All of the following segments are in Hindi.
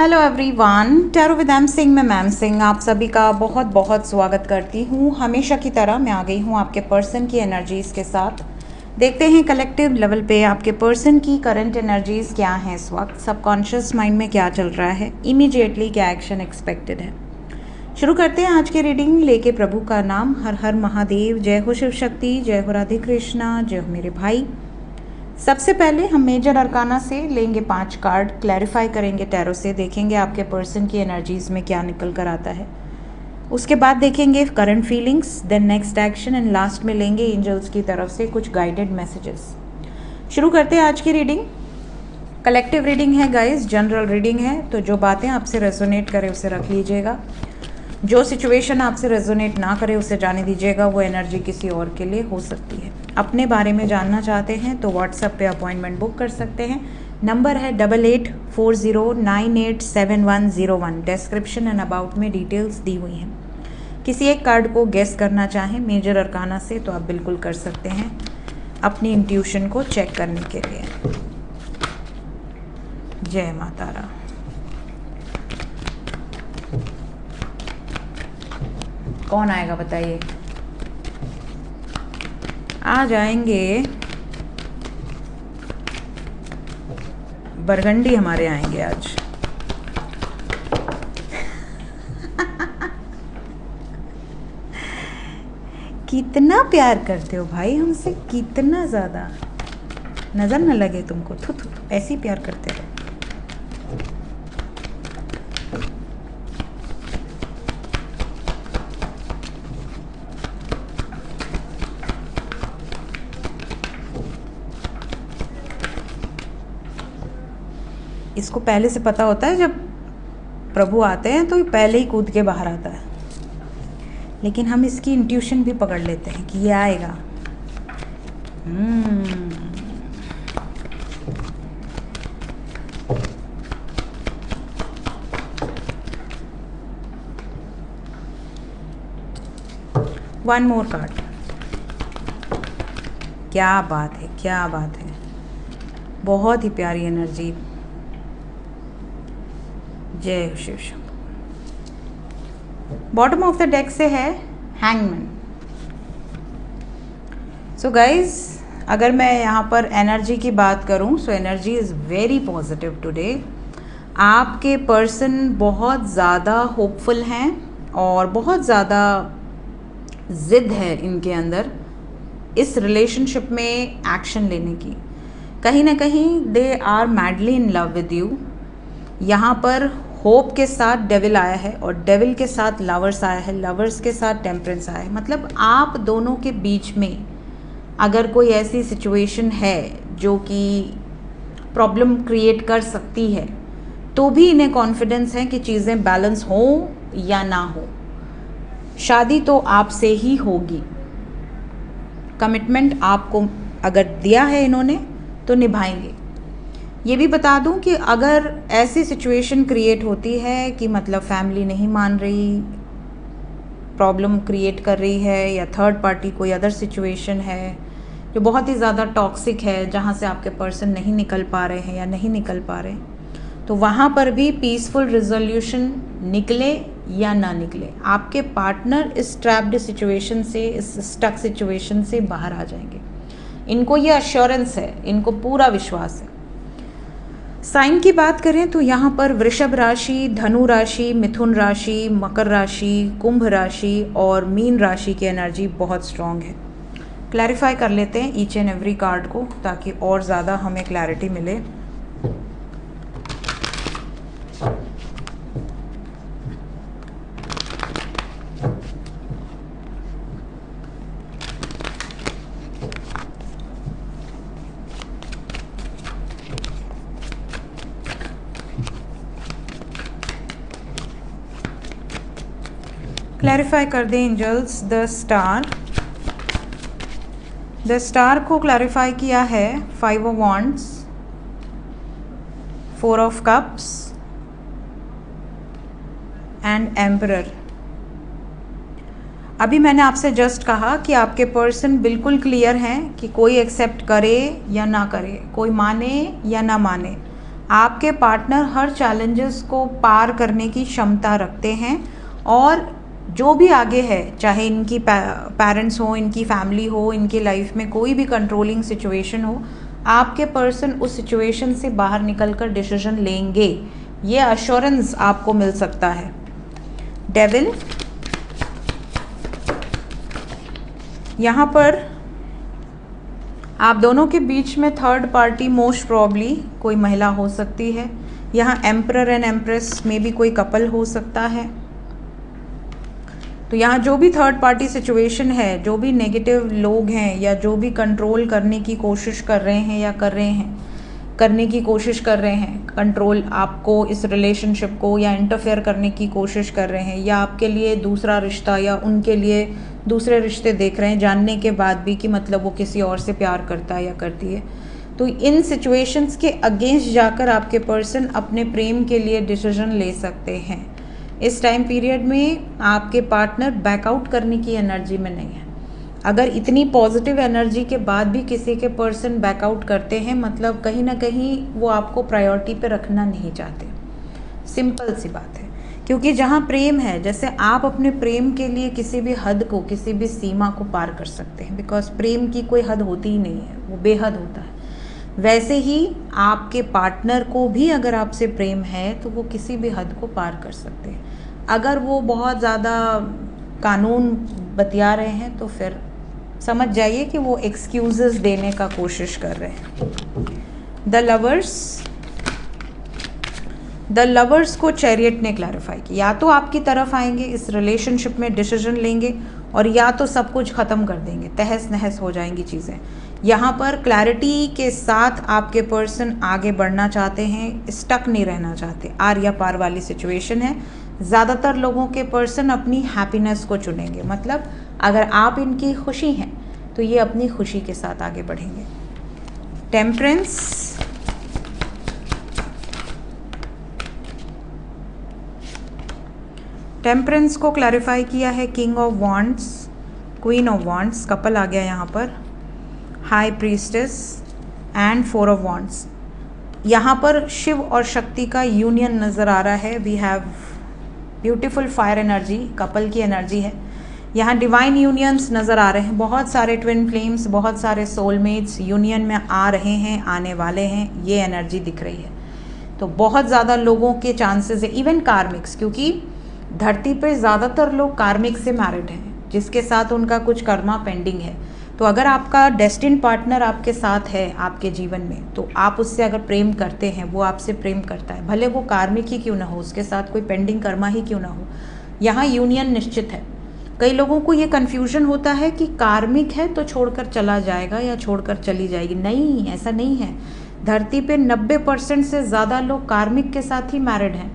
Hello everyone, tarot with M Singh में मैम सिंह आप सभी का बहुत बहुत स्वागत करती हूँ। हमेशा की तरह मैं आ गई हूँ आपके पर्सन की एनर्जीज़ के साथ। देखते हैं कलेक्टिव लेवल पे आपके पर्सन की करंट एनर्जीज़ क्या हैं इस वक्त, सबकॉन्शियस माइंड में क्या चल रहा है, इमीडिएटली क्या एक्शन एक्सपेक्टेड है। शुरू करते हैं आज की रीडिंग लेके प्रभु का नाम। हर हर महादेव, जय हो शिव शक्ति, जय हो राधे कृष्णा, जय हो मेरे भाई। सबसे पहले हम मेजर अरकाना से लेंगे 5 कार्ड, क्लैरिफाई करेंगे टैरो से, देखेंगे आपके पर्सन की एनर्जीज़ में क्या निकल कर आता है। उसके बाद देखेंगे current feelings, then next action and last में लेंगे एंजल्स की तरफ से कुछ गाइडेड मैसेजेस। शुरू करते हैं आज की रीडिंग। कलेक्टिव रीडिंग है गाइस, जनरल रीडिंग है, तो जो बातें आपसे रेजोनेट करें उसे रख लीजिएगा। जो सिचुएशन आपसे रेजोनेट ना करे उसे जाने दीजिएगा, वो एनर्जी किसी और के लिए हो सकती है। अपने बारे में जानना चाहते हैं तो व्हाट्सएप पे अपॉइंटमेंट बुक कर सकते हैं। नंबर है 8840987101। डिस्क्रिप्शन एंड अबाउट में डिटेल्स दी हुई हैं। किसी एक कार्ड को गेस करना चाहें मेजर अरकाना से तो आप बिल्कुल कर सकते हैं अपनी इंट्यूशन को चेक करने के लिए। जय माता रा। कौन आएगा बताइए? आ जाएंगे बरगंडी, हमारे आएंगे आज। कितना प्यार करते हो भाई हमसे, कितना ज़्यादा, नज़र न लगे तुमको। थू थू, ऐसे ही प्यार करते रहो। इसको पहले से पता होता है, जब प्रभु आते हैं तो पहले ही कूद के बाहर आता है, लेकिन हम इसकी इंट्यूशन भी पकड़ लेते हैं कि ये आएगा। One more card. क्या बात है, क्या बात है, बहुत ही प्यारी एनर्जी। जय Shiv Shankar. Bottom of the deck से है हैंगमैन। सो गाइज, अगर मैं यहाँ पर एनर्जी की बात करूँ so energy is very positive today. आपके पर्सन बहुत ज़्यादा होपफुल हैं और बहुत ज़्यादा ज़िद है इनके अंदर इस रिलेशनशिप में एक्शन लेने की। कहीं ना कहीं they are madly in love with you. यहाँ पर होप के साथ डेविल आया है और डेविल के साथ लवर्स आया है, लवर्स के साथ टेम्परेंस आया है। मतलब आप दोनों के बीच में अगर कोई ऐसी सिचुएशन है जो कि प्रॉब्लम क्रिएट कर सकती है, तो भी इन्हें कॉन्फिडेंस है कि चीज़ें बैलेंस हो या ना हो, शादी तो आपसे ही होगी। कमिटमेंट आपको अगर दिया है इन्होंने तो निभाएंगे। ये भी बता दूं कि अगर ऐसी सिचुएशन क्रिएट होती है कि मतलब फैमिली नहीं मान रही, प्रॉब्लम क्रिएट कर रही है, या थर्ड पार्टी कोई अदर सिचुएशन है जो बहुत ही ज़्यादा टॉक्सिक है, जहाँ से आपके पर्सन नहीं निकल पा रहे हैं या नहीं निकल पा रहे, तो वहाँ पर भी पीसफुल रिजोल्यूशन निकले या ना निकले, आपके पार्टनर इस ट्रैप्ड सिचुएशन से, इस स्टक सिचुएशन से बाहर आ जाएंगे। इनको ये अश्योरेंस है, इनको पूरा विश्वास है। साइन की बात करें तो यहाँ पर वृषभ राशि, धनु राशि, मिथुन राशि, मकर राशि, कुंभ राशि और मीन राशि की एनर्जी बहुत स्ट्रांग है। क्लैरिफाई कर लेते हैं ईच एंड एवरी कार्ड को ताकि और ज़्यादा हमें क्लैरिटी मिले। क्लैरिफाई कर दें एंजल्स। द स्टार को क्लैरिफाई किया है 5 of wands, 4 of cups and emperor. अभी मैंने आपसे जस्ट कहा कि आपके पर्सन बिल्कुल क्लियर हैं कि कोई एक्सेप्ट करे या ना करे, कोई माने या ना माने, आपके पार्टनर हर चैलेंजेस को पार करने की क्षमता रखते हैं, और जो भी आगे है, चाहे इनकी पेरेंट्स हो, इनकी फैमिली हो, इनकी लाइफ में कोई भी कंट्रोलिंग सिचुएशन हो, आपके पर्सन उस सिचुएशन से बाहर निकलकर डिसीजन लेंगे, ये अश्योरेंस आपको मिल सकता है। डेविल, यहाँ पर आप दोनों के बीच में थर्ड पार्टी मोस्ट प्रॉब्ली कोई महिला हो सकती है। यहाँ एम्परर एंड एम्प्रेस में भी कोई कपल हो सकता है। तो यहाँ जो भी थर्ड पार्टी सिचुएशन है, जो भी नेगेटिव लोग हैं या जो भी कंट्रोल करने की कोशिश कर रहे हैं या करने की कोशिश कर रहे हैं, कंट्रोल आपको, इस रिलेशनशिप को, या इंटरफेयर करने की कोशिश कर रहे हैं, या आपके लिए दूसरा रिश्ता या उनके लिए दूसरे रिश्ते देख रहे हैं, जानने के बाद भी कि मतलब वो किसी और से प्यार करता है या करती है, तो इन सिचुएशंस के अगेंस्ट जाकर आपके पर्सन अपने प्रेम के लिए डिसीजन ले सकते हैं। इस टाइम पीरियड में आपके पार्टनर बैकआउट करने की एनर्जी में नहीं है। अगर इतनी पॉजिटिव एनर्जी के बाद भी किसी के पर्सन बैकआउट करते हैं, मतलब कहीं ना कहीं वो आपको प्रायोरिटी पे रखना नहीं चाहते। सिंपल सी बात है, क्योंकि जहाँ प्रेम है, जैसे आप अपने प्रेम के लिए किसी भी हद को, किसी भी सीमा को पार कर सकते हैं, बिकॉज प्रेम की कोई हद होती ही नहीं है, वो बेहद होता है। वैसे ही आपके पार्टनर को भी अगर आपसे प्रेम है तो वो किसी भी हद को पार कर सकते हैं। अगर वो बहुत ज़्यादा कानून बतिया रहे हैं तो फिर समझ जाइए कि वो एक्सक्यूजेस देने का कोशिश कर रहे हैं। द लवर्स को चैरियट ने क्लैरिफाई किया, या तो आपकी तरफ आएंगे, इस रिलेशनशिप में डिसीजन लेंगे, और या तो सब कुछ ख़त्म कर देंगे, तहस नहस हो जाएंगी चीज़ें। यहाँ पर क्लैरिटी के साथ आपके पर्सन आगे बढ़ना चाहते हैं, स्टक नहीं रहना चाहते। आर या पार वाली सिचुएशन है। ज़्यादातर लोगों के पर्सन अपनी हैप्पीनेस को चुनेंगे, मतलब अगर आप इनकी खुशी हैं तो ये अपनी खुशी के साथ आगे बढ़ेंगे। टेम्परेंस को क्लैरिफाई किया है king of wands, queen of wands, couple आ गया यहाँ पर, high priestess and four of wands. यहाँ पर शिव और शक्ति का यूनियन नज़र आ रहा है। We have beautiful fire energy, couple की एनर्जी है। यहाँ डिवाइन यूनियंस नज़र आ रहे हैं, बहुत सारे ट्विन फ्लेम्स, बहुत सारे सोलमेट्स यूनियन में आ रहे हैं, आने वाले हैं, ये एनर्जी दिख रही है। तो बहुत ज़्यादा लोगों के चांसेस है, इवन कार्मिक्स, क्योंकि धरती पे ज़्यादातर लोग कार्मिक से मैरिड हैं, जिसके साथ उनका कुछ कर्मा पेंडिंग है। तो अगर आपका डेस्टिन्ड पार्टनर आपके साथ है आपके जीवन में, तो आप उससे अगर प्रेम करते हैं, वो आपसे प्रेम करता है, भले वो कार्मिक ही क्यों ना हो, उसके साथ कोई पेंडिंग कर्मा ही क्यों ना हो, यहाँ यूनियन निश्चित है। कई लोगों को ये कन्फ्यूजन होता है कि कार्मिक है तो छोड़कर चला जाएगा या छोड़कर चली जाएगी। नहीं, ऐसा नहीं है। धरती पे 90% से ज़्यादा लोग कार्मिक के साथ ही मैरिड हैं,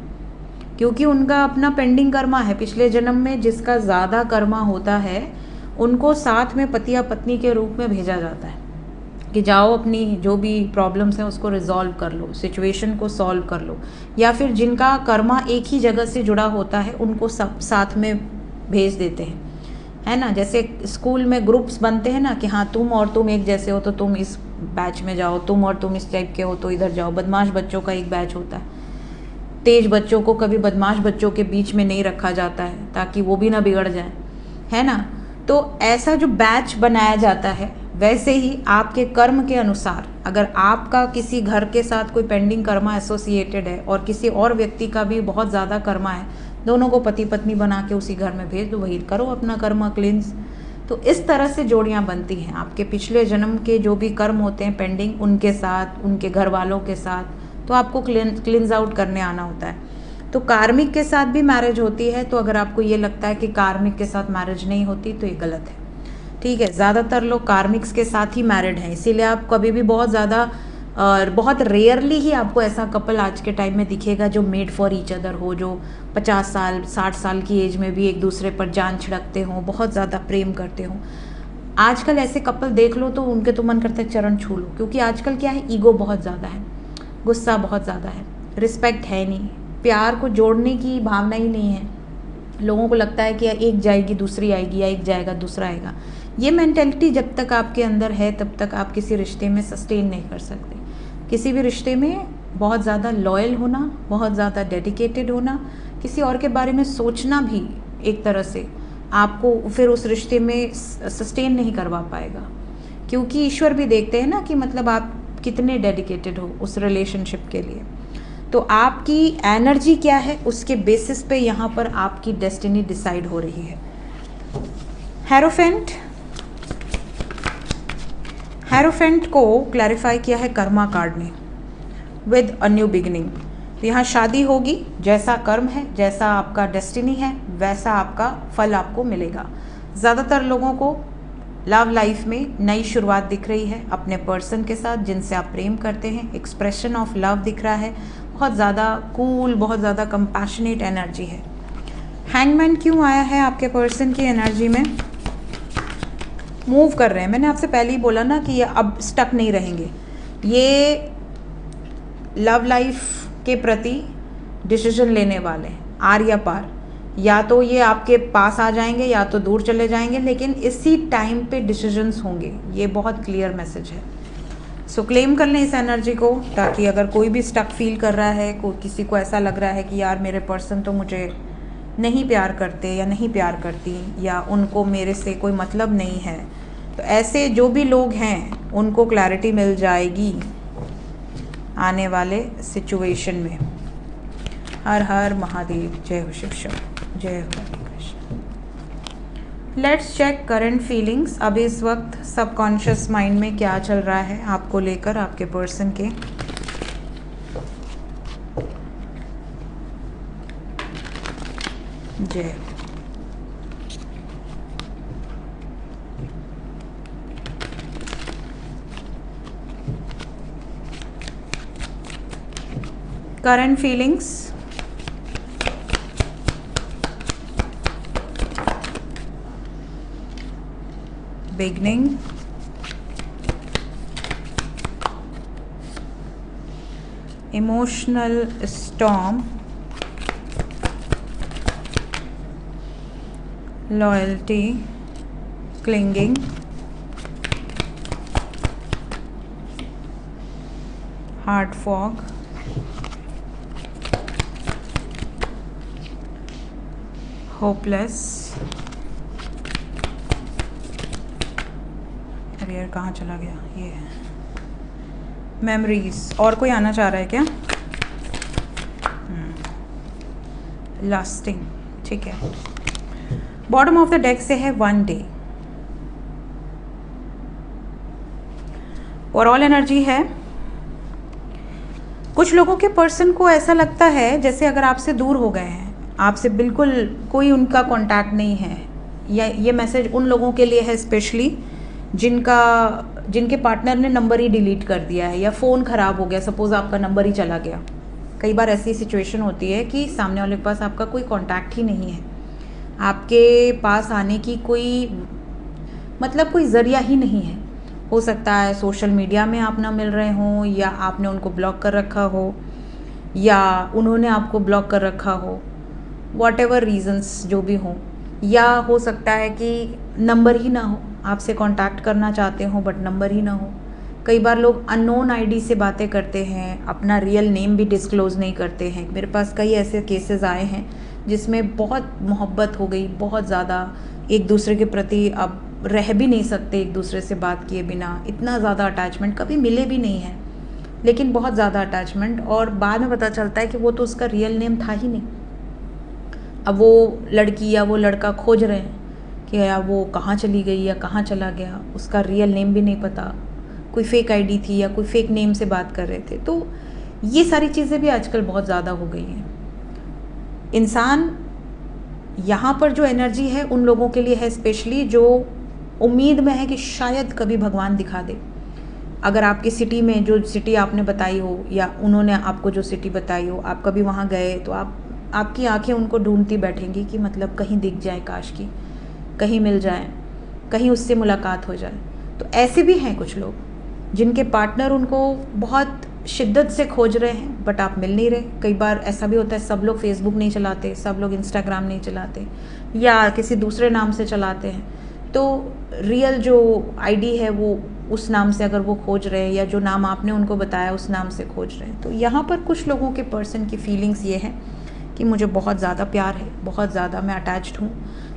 क्योंकि उनका अपना पेंडिंग कर्मा है। पिछले जन्म में जिसका ज़्यादा कर्मा होता है, उनको साथ में पति या पत्नी के रूप में भेजा जाता है कि जाओ अपनी जो भी प्रॉब्लम्स हैं उसको रिजॉल्व कर लो, सिचुएशन को सॉल्व कर लो। या फिर जिनका कर्मा एक ही जगह से जुड़ा होता है, उनको सब साथ में भेज देते हैं, है ना। जैसे स्कूल में ग्रुप्स बनते हैं ना कि हाँ तुम और तुम एक जैसे हो तो तुम इस बैच में जाओ, तुम और तुम इस टाइप के हो तो इधर जाओ। बदमाश बच्चों का एक बैच होता है, तेज बच्चों को कभी बदमाश बच्चों के बीच में नहीं रखा जाता है ताकि वो भी ना बिगड़ जाए, है ना। तो ऐसा जो बैच बनाया जाता है, वैसे ही आपके कर्म के अनुसार अगर आपका किसी घर के साथ कोई पेंडिंग कर्मा एसोसिएटेड है और किसी और व्यक्ति का भी बहुत ज़्यादा कर्मा है, दोनों को पति पत्नी बना के उसी घर में भेज दो, वही करो अपना कर्मा क्लिंस। तो इस तरह से जोड़ियाँ बनती हैं। आपके पिछले जन्म के जो भी कर्म होते हैं पेंडिंग, उनके साथ, उनके घर वालों के साथ, तो आपको क्लिंस आउट करने आना होता है। तो कार्मिक के साथ भी मैरिज होती है। तो अगर आपको ये लगता है कि कार्मिक के साथ मैरिज नहीं होती, तो ये गलत है, ठीक है। ज़्यादातर लोग कार्मिक्स के साथ ही मैरिड हैं, इसीलिए आप कभी भी बहुत ज़्यादा और बहुत रेयरली ही आपको ऐसा कपल आज के टाइम में दिखेगा जो मेड फॉर ईच अदर हो, जो 50 साल 60 साल की एज में भी एक दूसरे पर जान छिड़कते हों, बहुत ज़्यादा प्रेम करते हों। आजकल ऐसे कपल देख लो तो उनके तो मन करता है चरण छू लो, क्योंकि आजकल क्या है, ईगो बहुत ज़्यादा है, गुस्सा बहुत ज़्यादा है, रिस्पेक्ट है नहीं, प्यार को जोड़ने की भावना ही नहीं है। लोगों को लगता है कि एक जाएगी दूसरी आएगी, या एक जाएगा दूसरा आएगा। ये मेंटेलिटी जब तक आपके अंदर है, तब तक आप किसी रिश्ते में सस्टेन नहीं कर सकते। किसी भी रिश्ते में बहुत ज़्यादा लॉयल होना, बहुत ज़्यादा डेडिकेटेड होना, किसी और के बारे में सोचना भी एक तरह से आपको फिर उस रिश्ते में सस्टेन नहीं करवा पाएगा, क्योंकि ईश्वर भी देखते हैं ना कि मतलब आप कितने डेडिकेटेड हो उस रिलेशनशिप के लिए। तो आपकी एनर्जी क्या है उसके बेसिस पे यहाँ पर आपकी डेस्टिनी डिसाइड हो रही है। हेरोफेंट को क्लैरिफाई किया है कर्मा कार्ड ने विद अ न्यू बिगिनिंग। तो यहाँ शादी होगी, जैसा कर्म है, जैसा आपका डेस्टिनी है, वैसा आपका फल आपको मिलेगा। ज़्यादातर लोगों को लव लाइफ में नई शुरुआत दिख रही है अपने पर्सन के साथ जिनसे आप प्रेम करते हैं। एक्सप्रेशन ऑफ लव दिख रहा है, बहुत ज़्यादा कूल, बहुत ज़्यादा कंपैशनेट एनर्जी है। हैंगमैन क्यों आया है आपके पर्सन की एनर्जी में? मूव कर रहे हैं। मैंने आपसे पहले ही बोला ना कि ये अब स्टक नहीं रहेंगे, ये लव लाइफ के प्रति डिसीजन लेने वाले हैं, आर या पार। या तो ये आपके पास आ जाएंगे या तो दूर चले जाएंगे, लेकिन इसी टाइम पे डिसीजंस होंगे। ये बहुत क्लियर मैसेज है। सो क्लेम कर लें इस एनर्जी को, ताकि अगर कोई भी स्टक फील कर रहा है, किसी को ऐसा लग रहा है कि यार मेरे पर्सन तो मुझे नहीं प्यार करते या नहीं प्यार करती, या उनको मेरे से कोई मतलब नहीं है, तो ऐसे जो भी लोग हैं उनको क्लैरिटी मिल जाएगी आने वाले सिचुएशन में। हर हर महादेव, जय हो शिव शंकर, जय हो Krishna. Let's check current feelings. अभी इस वक्त सबकॉन्शियस माइंड में क्या चल रहा है आपको लेकर, आपके पर्सन के। जय। Current feelings, beginning, emotional storm, loyalty, clinging, heart fog, hopeless. अरे यार कहाँ चला गया ये? मेमोरीज। और कोई आना चाह रहा है क्या? लास्टिंग, ठीक है। बॉटम ऑफ द डेक से है वन डे। ओवरऑल एनर्जी है, कुछ लोगों के पर्सन को ऐसा लगता है जैसे अगर आपसे दूर हो गए हैं, आपसे बिल्कुल कोई उनका कांटेक्ट नहीं है। या ये मैसेज उन लोगों के लिए है स्पेशली जिनके पार्टनर ने नंबर ही डिलीट कर दिया है या फ़ोन ख़राब हो गया, सपोज़ आपका नंबर ही चला गया। कई बार ऐसी सिचुएशन होती है कि सामने वाले के पास आपका कोई कांटेक्ट ही नहीं है, आपके पास आने की कोई मतलब कोई ज़रिया ही नहीं है। हो सकता है सोशल मीडिया में आप ना मिल रहे हों, या आपने उनको ब्लॉक कर रखा हो, या उन्होंने आपको ब्लॉक कर रखा हो, वॉट एवर रीजन्स जो भी हों। या हो सकता है कि नंबर ही ना हो, आपसे कांटेक्ट करना चाहते हो बट नंबर ही ना हो। कई बार लोग अननोन आईडी से बातें करते हैं, अपना रियल नेम भी डिस्क्लोज़ नहीं करते हैं। मेरे पास कई ऐसे केसेस आए हैं जिसमें बहुत मोहब्बत हो गई, बहुत ज़्यादा एक दूसरे के प्रति अब रह भी नहीं सकते एक दूसरे से बात किए बिना, इतना ज़्यादा अटैचमेंट, कभी मिले भी नहीं हैं लेकिन बहुत ज़्यादा अटैचमेंट, और बाद में पता चलता है कि वो तो उसका रियल नेम था ही नहीं। अब वो लड़की या वो लड़का खोज रहे हैं कि यार वो कहाँ चली गई या कहाँ चला गया, उसका रियल नेम भी नहीं पता, कोई फेक आईडी थी या कोई फेक नेम से बात कर रहे थे। तो ये सारी चीज़ें भी आजकल बहुत ज़्यादा हो गई हैं। इंसान यहाँ पर जो एनर्जी है उन लोगों के लिए है स्पेशली जो उम्मीद में है कि शायद कभी भगवान दिखा दे। अगर आपकी सिटी में जो सिटी आपने बताई हो या उन्होंने आपको जो सिटी बताई हो, आप कभी वहाँ गए तो आपकी आंखें उनको ढूंढती बैठेंगी कि मतलब कहीं दिख जाए, काश की कहीं मिल जाए, कहीं उससे मुलाकात हो जाए। तो ऐसे भी हैं कुछ लोग जिनके पार्टनर उनको बहुत शिद्दत से खोज रहे हैं बट आप मिल नहीं रहे। कई बार ऐसा भी होता है, सब लोग फेसबुक नहीं चलाते, सब लोग इंस्टाग्राम नहीं चलाते या किसी दूसरे नाम से चलाते हैं, तो रियल जो आईडी है वो उस नाम से अगर वो खोज रहे हैं, या जो नाम आपने उनको बताया उस नाम से खोज रहे हैं। तो यहाँ पर कुछ लोगों के पर्सन की फीलिंग्स ये है कि मुझे बहुत ज़्यादा प्यार है, बहुत ज़्यादा मैं अटैच्ड हूँ,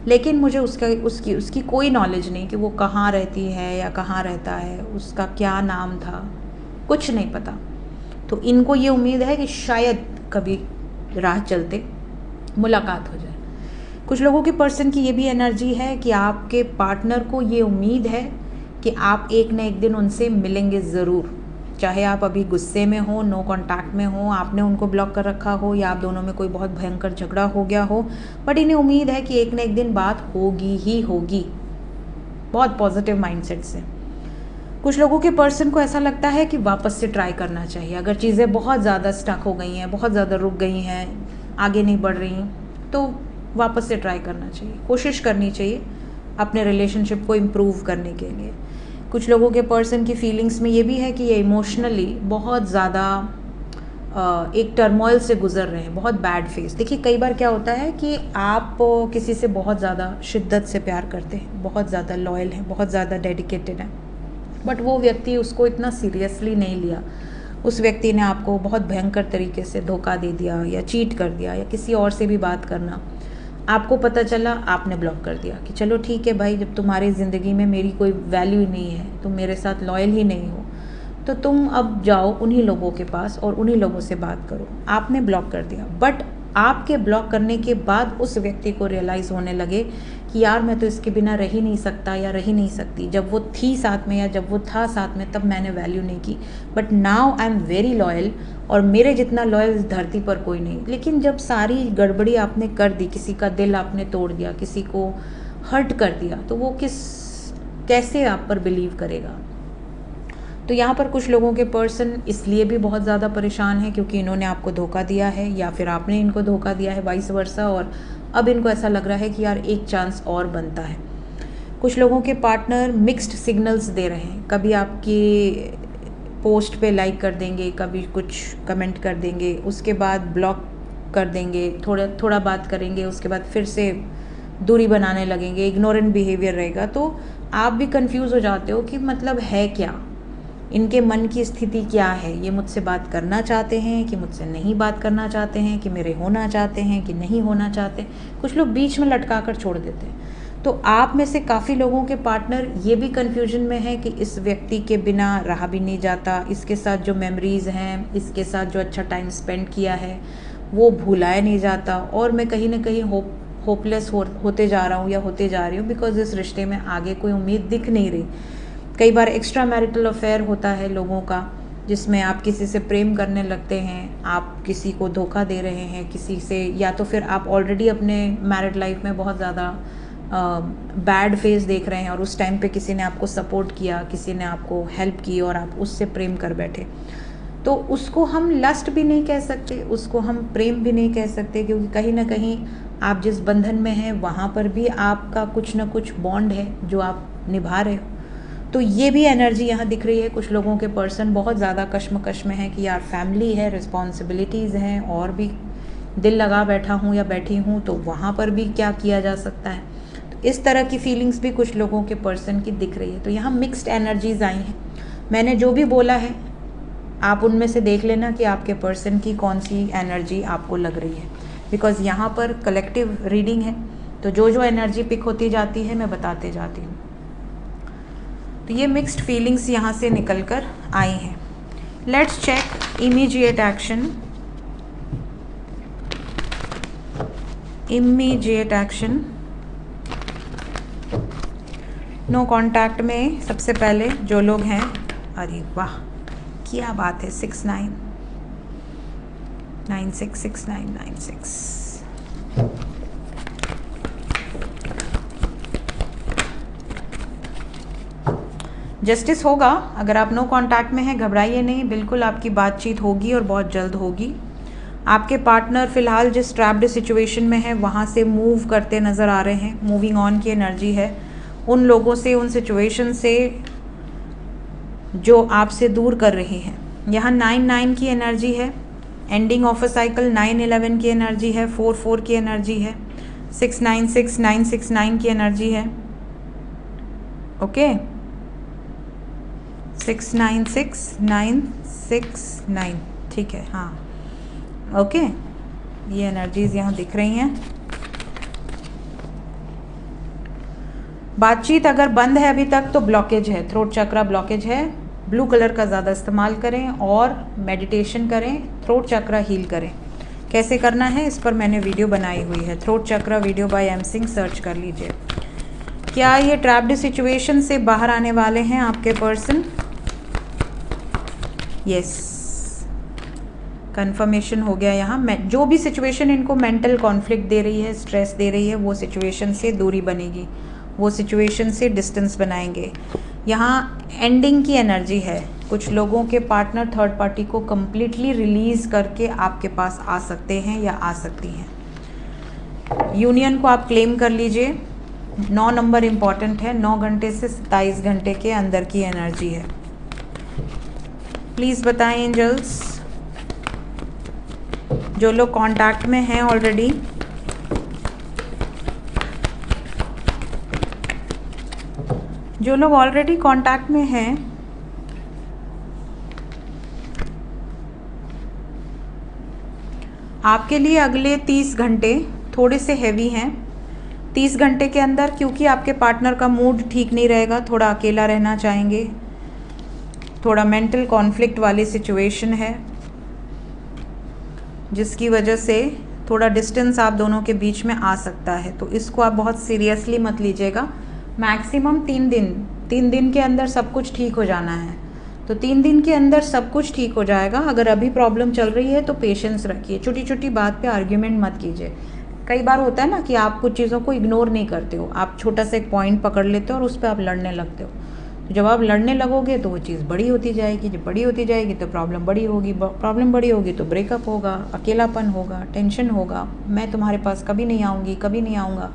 लेकिन मुझे उसकी कोई नॉलेज नहीं कि वो कहाँ रहती है या कहाँ रहता है, उसका क्या नाम था, कुछ नहीं पता। तो इनको ये उम्मीद है कि शायद कभी राह चलते मुलाकात हो जाए। कुछ लोगों के पर्सन की ये भी एनर्जी है कि आपके पार्टनर को ये उम्मीद है कि आप एक न एक दिन उनसे मिलेंगे ज़रूर, चाहे आप अभी गुस्से में हो, नो कांटेक्ट में हो, आपने उनको ब्लॉक कर रखा हो, या आप दोनों में कोई बहुत भयंकर झगड़ा हो गया हो, बट इन्हें उम्मीद है कि एक न एक दिन बात होगी ही होगी, बहुत पॉजिटिव माइंडसेट से। कुछ लोगों के पर्सन को ऐसा लगता है कि वापस से ट्राई करना चाहिए, अगर चीज़ें बहुत ज़्यादा स्टक हो गई हैं, बहुत ज़्यादा रुक गई हैं, आगे नहीं बढ़ रही, तो वापस से ट्राई करना चाहिए, कोशिश करनी चाहिए अपने रिलेशनशिप को इम्प्रूव करने के लिए। कुछ लोगों के पर्सन की फीलिंग्स में ये भी है कि ये इमोशनली बहुत ज़्यादा एक टर्मोइल से गुजर रहे हैं, बहुत बैड फेस। देखिए कई बार क्या होता है कि आप किसी से बहुत ज़्यादा शिद्दत से प्यार करते हैं, बहुत ज़्यादा लॉयल हैं, बहुत ज़्यादा डेडिकेटेड हैं, बट वो व्यक्ति उसको इतना सीरियसली नहीं लिया, उस व्यक्ति ने आपको बहुत भयंकर तरीके से धोखा दे दिया या चीट कर दिया, या किसी और से भी बात करना, आपको पता चला, आपने ब्लॉक कर दिया कि चलो ठीक है भाई, जब तुम्हारी ज़िंदगी में मेरी कोई वैल्यू ही नहीं है, तुम मेरे साथ लॉयल ही नहीं हो, तो तुम अब जाओ उन्हीं लोगों के पास और उन्हीं लोगों से बात करो। आपने ब्लॉक कर दिया, बट आपके ब्लॉक करने के बाद उस व्यक्ति को रियलाइज़ होने लगे कि यार मैं तो इसके बिना रह ही नहीं सकता या रह ही नहीं सकती, जब वो थी साथ में या जब वो था साथ में तब मैंने वैल्यू नहीं की, but now I am very loyal, और मेरे जितना लॉयल इस धरती पर कोई नहीं। लेकिन जब सारी गड़बड़ी आपने कर दी, किसी का दिल आपने तोड़ दिया, किसी को हर्ट कर दिया, तो वो कैसे आप पर बिलीव करेगा। तो यहाँ पर कुछ लोगों के पर्सन इसलिए भी बहुत ज़्यादा परेशान है क्योंकि इन्होंने आपको धोखा दिया है, या फिर आपने इनको धोखा दिया है, वाइस वर्सा, और अब इनको ऐसा लग रहा है कि यार एक चांस और बनता है। कुछ लोगों के पार्टनर मिक्स्ड सिग्नल्स दे रहे हैं, कभी आपकी पोस्ट पे लाइक कर देंगे, कभी कुछ कमेंट कर देंगे, उसके बाद ब्लॉक कर देंगे, थोड़ा बात करेंगे, उसके बाद फिर से दूरी बनाने लगेंगे, इग्नोरेंट बिहेवियर रहेगा। तो आप भी कंफ्यूज हो जाते हो कि मतलब है क्या, इनके मन की स्थिति क्या है, ये मुझसे बात करना चाहते हैं कि मुझसे नहीं बात करना चाहते हैं, कि मेरे होना चाहते हैं कि नहीं होना चाहते। कुछ लोग बीच में लटका कर छोड़ देते हैं। तो आप में से काफ़ी लोगों के पार्टनर ये भी कन्फ्यूजन में है कि इस व्यक्ति के बिना रहा भी नहीं जाता, इसके साथ जो मेमोरीज़ हैं, इसके साथ जो अच्छा टाइम स्पेंड किया है वो भुलाया नहीं जाता, और मैं कहीं ना कहीं होपलेस होते जा रहा हूँ या होते जा रही हूँ, बिकॉज इस रिश्ते में आगे कोई उम्मीद दिख नहीं रही। कई बार एक्स्ट्रा मैरिटल अफेयर होता है लोगों का, जिसमें आप किसी से प्रेम करने लगते हैं, आप किसी को धोखा दे रहे हैं किसी से, या तो फिर आप ऑलरेडी अपने मैरिड लाइफ में बहुत ज़्यादा बैड फेज देख रहे हैं और उस टाइम पे किसी ने आपको सपोर्ट किया, किसी ने आपको हेल्प की और आप उससे प्रेम कर बैठे। तो उसको हम लस्ट भी नहीं कह सकते, उसको हम प्रेम भी नहीं कह सकते, क्योंकि कहीं ना कहीं आप जिस बंधन में हैं वहाँ पर भी आपका कुछ ना कुछ बॉन्ड है जो आप निभा रहे हो। तो ये भी एनर्जी यहाँ दिख रही है। कुछ लोगों के पर्सन बहुत ज़्यादा कश्मकश में है कि यार फैमिली है, रिस्पॉन्सिबिलिटीज़ हैं, और भी दिल लगा बैठा हूँ या बैठी हूँ, तो वहाँ पर भी क्या किया जा सकता है। तो इस तरह की फीलिंग्स भी कुछ लोगों के पर्सन की दिख रही है। तो यहाँ मिक्स्ड एनर्जीज आई हैं। मैंने जो भी बोला है आप उनमें से देख लेना कि आपके पर्सन की कौन सी एनर्जी आपको लग रही है, बिकॉज़ यहाँ पर कलेक्टिव रीडिंग है, तो जो जो एनर्जी पिक होती जाती है मैं बताते जाती हूँ। तो ये मिक्स्ड फीलिंग्स यहाँ से निकल कर आई हैं। Let's check immediate action. Immediate action no contact में सबसे पहले जो लोग हैं, अरे वाह क्या बात है, 69966996। जस्टिस होगा। अगर आप नो कांटेक्ट में हैं घबराइए नहीं, बिल्कुल आपकी बातचीत होगी और बहुत जल्द होगी। आपके पार्टनर फ़िलहाल जिस ट्रैप्ड सिचुएशन में है वहाँ से मूव करते नज़र आ रहे हैं, मूविंग ऑन की एनर्जी है। उन लोगों से, उन सिचुएशन से जो आपसे दूर कर रही हैं। यहाँ 99 की एनर्जी है, एंडिंग ऑफ अ साइकिल, 911 की एनर्जी है, 44 की एनर्जी है, 696969 की एनर्जी है। ओके 696969, ठीक है, हाँ ओके। ये एनर्जीज़ यहाँ दिख रही हैं। बातचीत अगर बंद है अभी तक तो ब्लॉकेज है, थ्रोट चक्रा ब्लॉकेज है। ब्लू कलर का ज़्यादा इस्तेमाल करें और मेडिटेशन करें, थ्रोट चक्रा हील करें। कैसे करना है इस पर मैंने वीडियो बनाई हुई है, throat chakra video by M Singh, search कर लीजिए। क्या ये ट्रैप्ड सिचुएशन से बाहर आने वाले हैं आपके पर्सन? यस, कंफर्मेशन हो गया यहाँ। जो भी सिचुएशन इनको मेंटल कॉन्फ्लिक्ट दे रही है, स्ट्रेस दे रही है, वो सिचुएशन से दूरी बनेगी, वो सिचुएशन से डिस्टेंस बनाएंगे। यहाँ एंडिंग की एनर्जी है। कुछ लोगों के पार्टनर थर्ड पार्टी को कम्प्लीटली रिलीज़ करके आपके पास आ सकते हैं या आ सकती हैं। यूनियन को आप क्लेम कर लीजिए। 9 नंबर इम्पॉर्टेंट है, 9 घंटे से 27 घंटे के अंदर की एनर्जी है। प्लीज़ बताएं एंजल्स, जो लोग कांटेक्ट में हैं ऑलरेडी, जो लोग ऑलरेडी कांटेक्ट में हैं, आपके लिए अगले 30 घंटे थोड़े से हैवी हैं। 30 घंटे के अंदर क्योंकि आपके पार्टनर का मूड ठीक नहीं रहेगा, थोड़ा अकेला रहना चाहेंगे, थोड़ा मेंटल कॉन्फ्लिक्ट वाली सिचुएशन है, जिसकी वजह से थोड़ा डिस्टेंस आप दोनों के बीच में आ सकता है। तो इसको आप बहुत सीरियसली मत लीजिएगा। मैक्सिमम 3 दिन के अंदर सब कुछ ठीक हो जाना है। तो 3 दिन के अंदर सब कुछ ठीक हो जाएगा। अगर अभी प्रॉब्लम चल रही है तो पेशेंस रखिए, छोटी छोटी बात पे आर्ग्यूमेंट मत कीजिए। कई बार होता है ना कि आप कुछ चीज़ों को इग्नोर नहीं करते हो, आप छोटा सा एक पॉइंट पकड़ लेते हो और उस पर आप लड़ने लगते हो। तो जब आप लड़ने लगोगे तो वो चीज़ बड़ी होती जाएगी, जब बड़ी होती जाएगी तो प्रॉब्लम बड़ी होगी, प्रॉब्लम बड़ी होगी तो ब्रेकअप होगा, अकेलापन होगा, टेंशन होगा, मैं तुम्हारे पास कभी नहीं आऊँगी, कभी नहीं आऊँगा,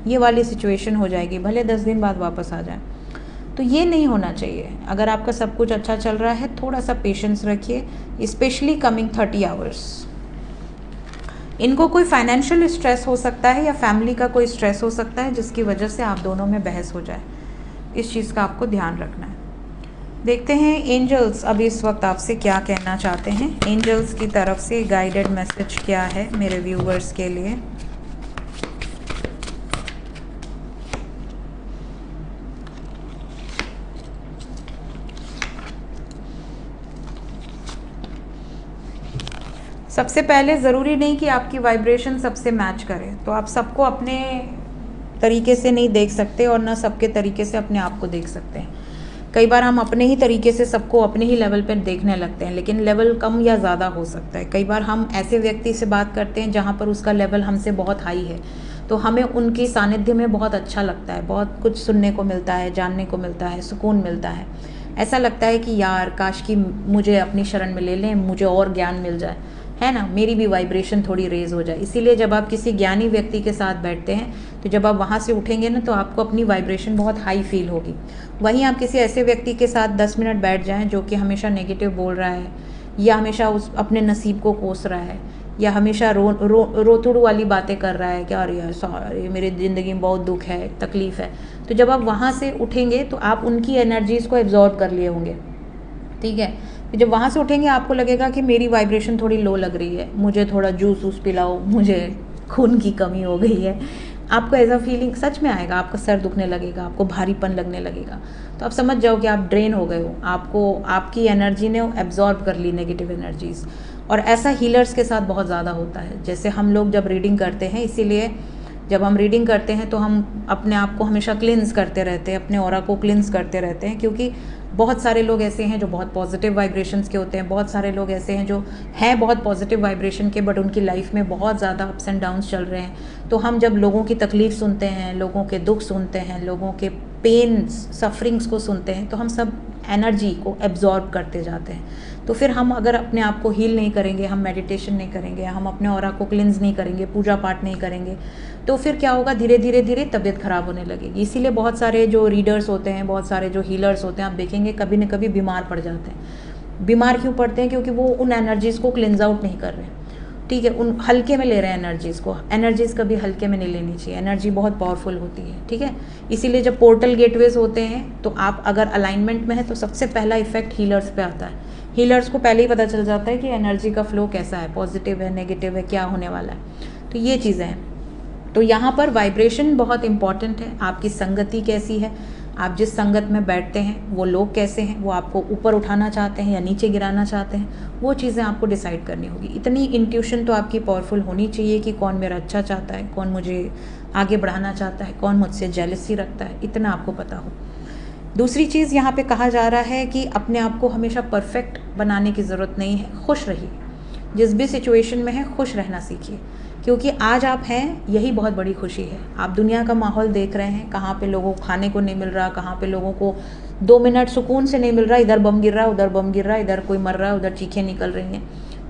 ये वाली सिचुएशन हो जाएगी, भले 10 दिन बाद वापस आ जाए। तो ये नहीं होना चाहिए। अगर आपका सब कुछ अच्छा चल रहा है, थोड़ा सा पेशेंस रखिए, स्पेशली कमिंग 30 आवर्स। इनको कोई फाइनेंशियल स्ट्रेस हो सकता है या फैमिली का कोई स्ट्रेस हो सकता है, जिसकी वजह से आप दोनों में बहस हो जाए। इस चीज़ का आपको ध्यान रखना है। देखते हैं एंजल्स अभी इस वक्त आपसे क्या कहना चाहते हैं। एंजल्स की तरफ से गाइडेड मैसेज क्या है मेरे व्यूवर्स के लिए। सबसे पहले ज़रूरी नहीं कि आपकी वाइब्रेशन सबसे मैच करे, तो आप सबको अपने तरीके से नहीं देख सकते और ना सबके तरीके से अपने आप को देख सकते हैं। कई बार हम अपने ही तरीके से सबको अपने ही लेवल पर देखने लगते हैं, लेकिन लेवल कम या ज़्यादा हो सकता है। कई बार हम ऐसे व्यक्ति से बात करते हैं जहाँ पर उसका लेवल हमसे बहुत हाई है, तो हमें उनकी सानिध्य में बहुत अच्छा लगता है, बहुत कुछ सुनने को मिलता है, जानने को मिलता है, सुकून मिलता है। ऐसा लगता है कि यार काश कि मुझे अपनी शरण में ले लें, मुझे और ज्ञान मिल जाए, है ना, मेरी भी वाइब्रेशन थोड़ी रेज हो जाए। इसीलिए जब आप किसी ज्ञानी व्यक्ति के साथ बैठते हैं, तो जब आप वहाँ से उठेंगे ना, तो आपको अपनी वाइब्रेशन बहुत हाई फील होगी। वहीं आप किसी ऐसे व्यक्ति के साथ 10 मिनट बैठ जाएं जो कि हमेशा नेगेटिव बोल रहा है, या हमेशा उस अपने नसीब को कोस रहा है, या हमेशा रोतुड़ू वाली बातें कर रहा है कि अरे यार सॉरी मेरी ज़िंदगी में बहुत दुख है, तकलीफ़ है, तो जब आप वहाँ से उठेंगे तो आप उनकी एनर्जीज़ को एब्जॉर्ब कर लिए होंगे, ठीक है। जब वहाँ से उठेंगे आपको लगेगा कि मेरी वाइब्रेशन थोड़ी लो लग रही है, मुझे थोड़ा जूस वूस पिलाओ, मुझे खून की कमी हो गई है। आपको ऐसा फीलिंग सच में आएगा, आपका सर दुखने लगेगा, आपको भारीपन लगने लगेगा, तो आप समझ जाओ कि आप ड्रेन हो गए हो, आपको आपकी एनर्जी ने एब्जॉर्ब कर ली नेगेटिव एनर्जीज़। और ऐसा हीलर्स के साथ बहुत ज़्यादा होता है। जैसे हम लोग जब रीडिंग करते हैं, इसीलिए जब हम रीडिंग करते हैं तो हम अपने आप को हमेशा क्लिन्स करते रहते हैं, अपने ऑरा को क्लिन्स करते रहते हैं, क्योंकि बहुत सारे लोग ऐसे हैं जो बहुत पॉजिटिव वाइब्रेशंस के होते हैं, बहुत सारे लोग ऐसे हैं जो हैं बहुत पॉजिटिव वाइब्रेशन के, बट उनकी लाइफ में बहुत ज़्यादा अप्स एंड डाउन्स चल रहे हैं। तो हम जब लोगों की तकलीफ़ सुनते हैं, लोगों के दुख सुनते हैं, लोगों के पेन सफरिंग्स को सुनते हैं, तो हम सब एनर्जी को एब्जॉर्ब करते जाते हैं। तो फिर हम अगर अपने आप को हील नहीं करेंगे, हम मेडिटेशन नहीं करेंगे, हम अपने ऑरा को क्लिन्स नहीं करेंगे, पूजा पाठ नहीं करेंगे, तो फिर क्या होगा, धीरे धीरे धीरे तबीयत ख़राब होने लगेगी। इसीलिए बहुत सारे जो रीडर्स होते हैं, बहुत सारे जो हीलर्स होते हैं, आप देखेंगे कभी न कभी बीमार पड़ जाते हैं। बीमार क्यों पड़ते हैं? क्योंकि वो उन एनर्जीज़ को क्लिन्स आउट नहीं कर रहे हैं। ठीक है, उन हल्के में ले रहे हैं एनर्जीज़ को। एनर्जीज़ कभी हल्के में नहीं लेनी चाहिए, एनर्जी बहुत पावरफुल होती है, ठीक है। इसीलिए जब पोर्टल गेटवेज होते हैं तो आप अगर अलाइनमेंट में है तो सबसे पहला इफेक्ट हीलर्स पे आता है। हीलर्स को पहले ही पता चल जाता है कि एनर्जी का फ्लो कैसा है, पॉजिटिव है, नेगेटिव है, क्या होने वाला है। तो ये चीज़ें हैं। तो यहाँ पर वाइब्रेशन बहुत इंपॉर्टेंट है, आपकी संगति कैसी है, आप जिस संगत में बैठते हैं वो लोग कैसे हैं, वो आपको ऊपर उठाना चाहते हैं या नीचे गिराना चाहते हैं, वो चीज़ें आपको डिसाइड करनी होगी। इतनी इंट्यूशन तो आपकी पावरफुल होनी चाहिए कि कौन मेरा अच्छा चाहता है, कौन मुझे आगे बढ़ाना चाहता है, कौन मुझसे जेलसी रखता है, इतना आपको पता हो। दूसरी चीज़ यहाँ पे कहा जा रहा है कि अपने आप को हमेशा परफेक्ट बनाने की ज़रूरत नहीं है, खुश रहिए, जिस भी सिचुएशन में है खुश रहना सीखिए, क्योंकि आज आप हैं यही बहुत बड़ी खुशी है। आप दुनिया का माहौल देख रहे हैं, कहाँ पे लोगों को खाने को नहीं मिल रहा, कहाँ पे लोगों को 2 मिनट सुकून से नहीं मिल रहा, इधर बम गिर रहा है, उधर बम गिर रहा है, इधर कोई मर रहा है, उधर चीखें निकल रही हैं।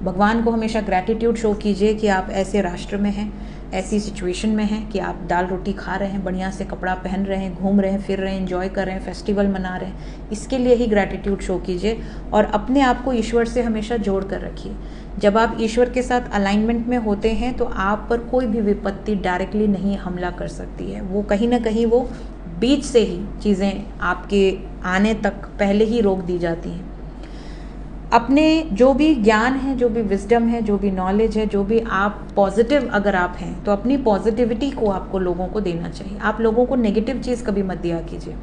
भगवान को हमेशा ग्रैटिट्यूड शो कीजिए कि आप ऐसे राष्ट्र में हैं, ऐसी सिचुएशन में हैं कि आप दाल रोटी खा रहे हैं, बढ़िया से कपड़ा पहन रहे हैं, घूम रहे हैं, फिर रहे हैं, एंजॉय कर रहे हैं, फेस्टिवल मना रहे हैं। इसके लिए ही ग्रैटिट्यूड शो कीजिए और अपने आप को ईश्वर से हमेशा जोड़ कर रखिए। जब आप ईश्वर के साथ अलाइनमेंट में होते हैं तो आप पर कोई भी विपत्ति डायरेक्टली नहीं हमला कर सकती है, वो कहीं ना कहीं वो बीच से ही चीज़ें आपके आने तक पहले ही रोक दी जाती हैं। अपने जो भी ज्ञान है, जो भी विजडम है, जो भी नॉलेज है, जो भी आप पॉजिटिव अगर आप हैं तो अपनी पॉजिटिविटी को आपको लोगों को देना चाहिए। आप लोगों को नेगेटिव चीज़ कभी मत दिया कीजिए।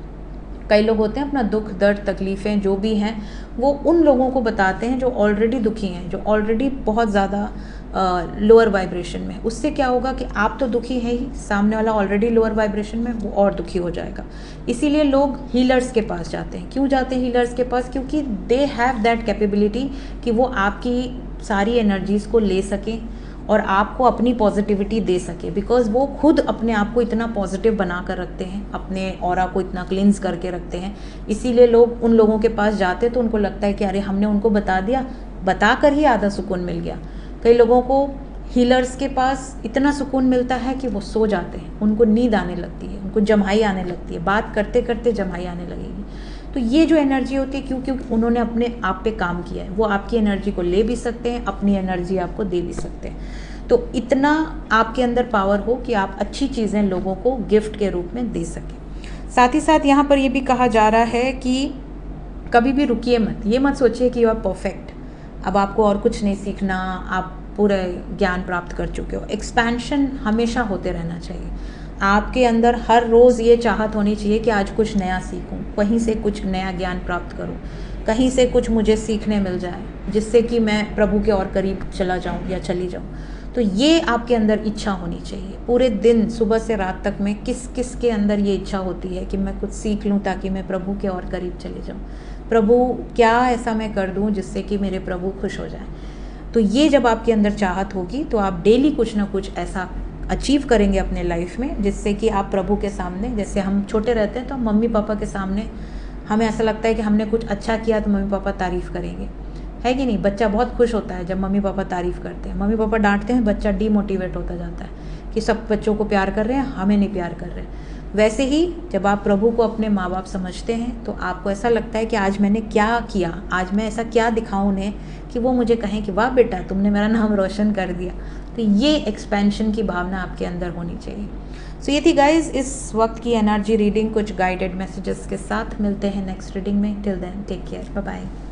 कई लोग होते हैं अपना दुख दर्द तकलीफ़ें जो भी हैं वो उन लोगों को बताते हैं जो ऑलरेडी दुखी हैं, जो ऑलरेडी बहुत ज़्यादा लोअर वाइब्रेशन में। उससे क्या होगा कि आप तो दुखी है ही, सामने वाला ऑलरेडी लोअर वाइब्रेशन में, वो और दुखी हो जाएगा। इसीलिए लोग हीलर्स के पास जाते हैं। क्यों जाते हैं हीलर्स के पास? क्योंकि दे हैव दैट कैपेबिलिटी कि वो आपकी सारी एनर्जीज़ को ले सकें और आपको अपनी पॉजिटिविटी दे सके, बिकॉज वो खुद अपने आप को इतना पॉजिटिव बना कर रखते हैं, अपने ऑरा को इतना क्लींस करके रखते हैं। इसीलिए लोग उन लोगों के पास जाते तो उनको लगता है कि अरे हमने उनको बता दिया, बता कर ही आधा सुकून मिल गया। कई लोगों को हीलर्स के पास इतना सुकून मिलता है कि वो सो जाते हैं, उनको नींद आने लगती है, उनको जम्हाई आने लगती है, बात करते करते जम्हाई आने लगेगी। तो ये जो एनर्जी होती है, क्योंकि उन्होंने अपने आप पे काम किया है, वो आपकी एनर्जी को ले भी सकते हैं, अपनी एनर्जी आपको दे भी सकते हैं। तो इतना आपके अंदर पावर हो कि आप अच्छी चीज़ें लोगों को गिफ्ट के रूप में दे सकें। साथ ही साथ यहाँ पर ये भी कहा जा रहा है कि कभी भी रुकिए मत, ये मत सोचिए कि यू आर परफेक्ट, अब आपको और कुछ नहीं सीखना, आप पूरा ज्ञान प्राप्त कर चुके हो। एक्सपेंशन हमेशा होते रहना चाहिए। आपके अंदर हर रोज़ ये चाहत होनी चाहिए कि आज कुछ नया सीखूं, कहीं से कुछ नया ज्ञान प्राप्त करूं, कहीं से कुछ मुझे सीखने मिल जाए जिससे कि मैं प्रभु के और करीब चला जाऊं या चली जाऊं। तो ये आपके अंदर इच्छा होनी चाहिए। पूरे दिन सुबह से रात तक में किस किस के अंदर ये इच्छा होती है कि मैं कुछ सीख लूं ताकि मैं प्रभु के और करीब चले जाऊं, प्रभु क्या ऐसा मैं कर दूं जिससे कि मेरे प्रभु खुश हो जाए। तो ये जब आपके अंदर चाहत होगी तो आप डेली कुछ ना कुछ ऐसा अचीव करेंगे अपने लाइफ में जिससे कि आप प्रभु के सामने, जैसे हम छोटे रहते हैं तो मम्मी पापा के सामने हमें ऐसा लगता है कि हमने कुछ अच्छा किया तो मम्मी पापा तारीफ़ करेंगे, है कि नहीं। बच्चा बहुत खुश होता है जब मम्मी पापा तारीफ़ करते हैं। मम्मी पापा डांटते हैं, बच्चा डीमोटिवेट होता जाता है कि सब बच्चों को प्यार कर रहे हैं, हमें नहीं प्यार कर रहे हैं। वैसे ही जब आप प्रभु को अपने माँ बाप समझते हैं तो आपको ऐसा लगता है कि आज मैंने क्या किया, आज मैं ऐसा क्या दिखाऊं उन्हें कि वो मुझे कहें कि वाह बेटा तुमने मेरा नाम रोशन कर दिया। तो ये एक्सपेंशन की भावना आपके अंदर होनी चाहिए। सो ये थी गाइज इस वक्त की एनर्जी रीडिंग, कुछ गाइडेड मैसेजेस के साथ। मिलते हैं नेक्स्ट रीडिंग में। Till then take care, bye bye.